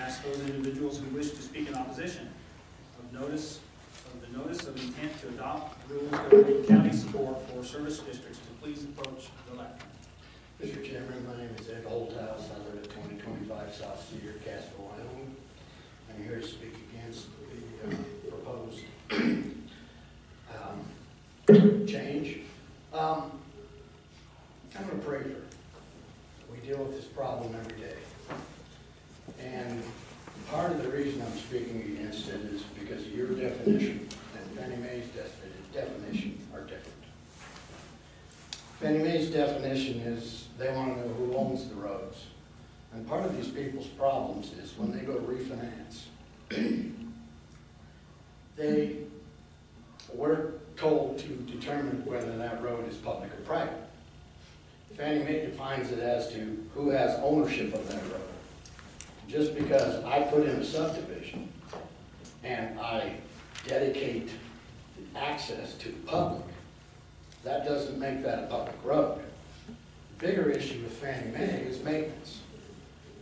ask those individuals who wish to speak in opposition of the notice of intent to adopt rules governing county support for service districts to please approach the lectern. Mr. Chairman, my name is Ed Holthouse. I live at 2025 South Cedar, Cassville, Wyoming. I'm here to speak against the proposed change. I'm an appraiser. We deal with this problem every day. And part of the reason I'm speaking against it is because your definition and Fannie Mae's definition are different. Fannie Mae's definition is they want to know who owns the roads. And part of these people's problems is when they go to refinance, we're told to determine whether that road is public or private. Fannie Mae defines it as to who has ownership of that road. Just because I put in a subdivision and I dedicate access to the public, that doesn't make that a public road. The bigger issue with Fannie Mae is maintenance.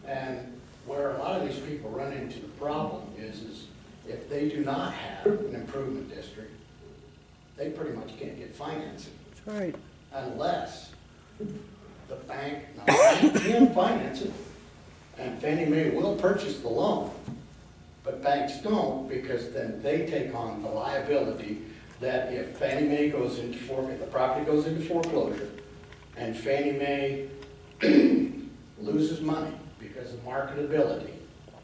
And where a lot of these people run into the problem is if they do not have an improvement district, they pretty much can't get financing. That's right. Unless the bank can finance it, and Fannie Mae will purchase the loan, but banks don't, because then they take on the liability that if Fannie Mae goes into if the property goes into foreclosure, and Fannie Mae loses money because of marketability,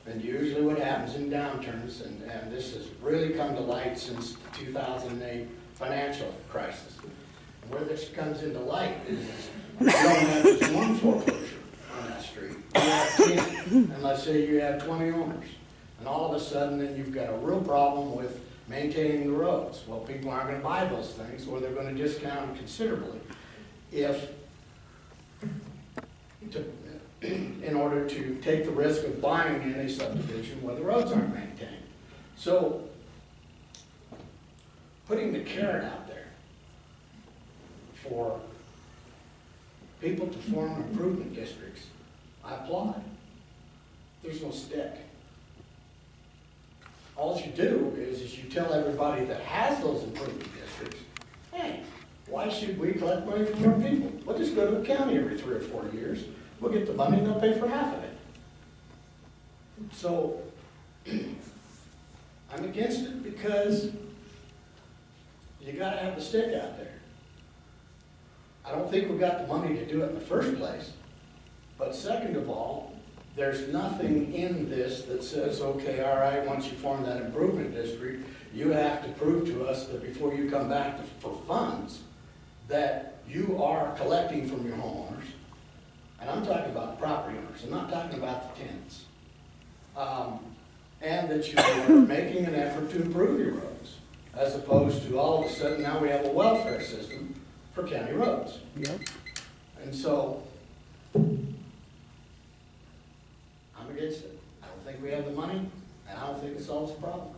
and usually what happens in downturns, and this has really come to light since the 2008 financial crisis. Where this comes into light is you don't have just one foreclosure on that street. You have 10, and let's say you have 20 owners. And all of a sudden, then you've got a real problem with maintaining the roads. Well, people aren't going to buy those things, or they're going to discount considerably in order to take the risk of buying in a subdivision where the roads aren't maintained. So, putting the carrot out there for people to form improvement districts, I applaud. There's no stick. All you do is you tell everybody that has those improvement districts, hey, why should we collect money from our people? We'll just go to the county every 3 or 4 years. We'll get the money and they'll pay for half of it. So, I'm against it because you gotta have the stick out there. I don't think we've got the money to do it in the first place. But second of all, there's nothing in this that says, okay, all right, once you form that improvement district, you have to prove to us that before you come back for funds, that you are collecting from your homeowners. And I'm talking about the property owners. I'm not talking about the tenants. And that you are making an effort to improve your roads, as opposed to all of a sudden now we have a welfare system for county roads. Yep. And so, I'm against it. I don't think we have the money, and I don't think it solves the problem.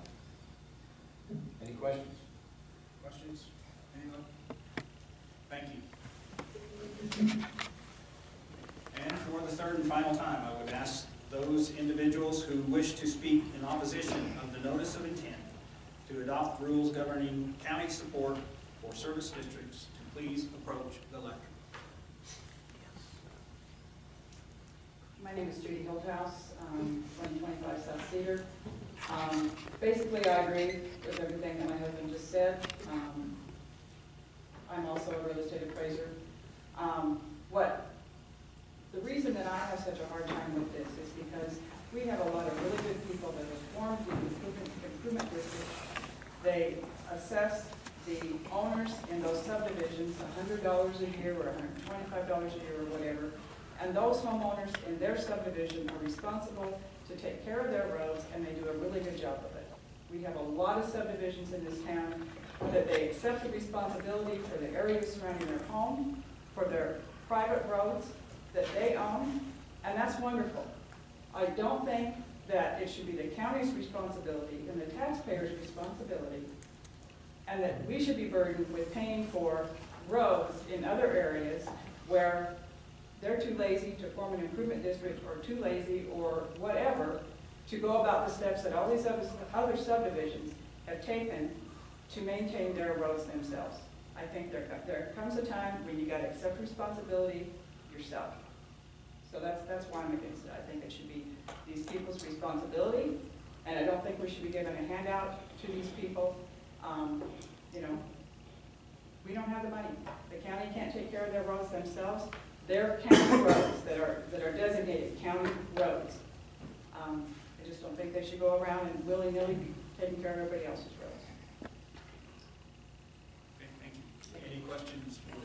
Any questions? Questions? Anyone? Thank you. And for the third and final time, I would ask those individuals who wish to speak in opposition of the notice of intent to adopt rules governing county support for service districts to please approach the lectern. My name is Judy Holthouse, 125 South Cedar. Basically, I agree with everything that my husband just said. I'm also a real estate appraiser. The reason that I have such a hard time with this is because we have a lot of really good people that have formed the improvement districts. They assess the owners in those subdivisions $100 a year or $125 a year or whatever. And those homeowners in their subdivision are responsible to take care of their roads, and they do a really good job of it. We have a lot of subdivisions in this town that they accept the responsibility for the areas surrounding their home, for their private roads that they own, and that's wonderful. I don't think that it should be the county's responsibility and the taxpayers' responsibility, and that we should be burdened with paying for roads in other areas where they're too lazy to form an improvement district, or too lazy, or whatever, to go about the steps that all these other subdivisions have taken to maintain their roads themselves. I think there comes a time when you gotta accept responsibility yourself. So that's why I'm against it. I think it should be these people's responsibility, and I don't think we should be giving a handout to these people. You know, we don't have the money. The county can't take care of their roads themselves. They're county roads that are designated county roads. I just don't think they should go around and willy-nilly be taking care of everybody else's roads. Okay, thank you. Any questions for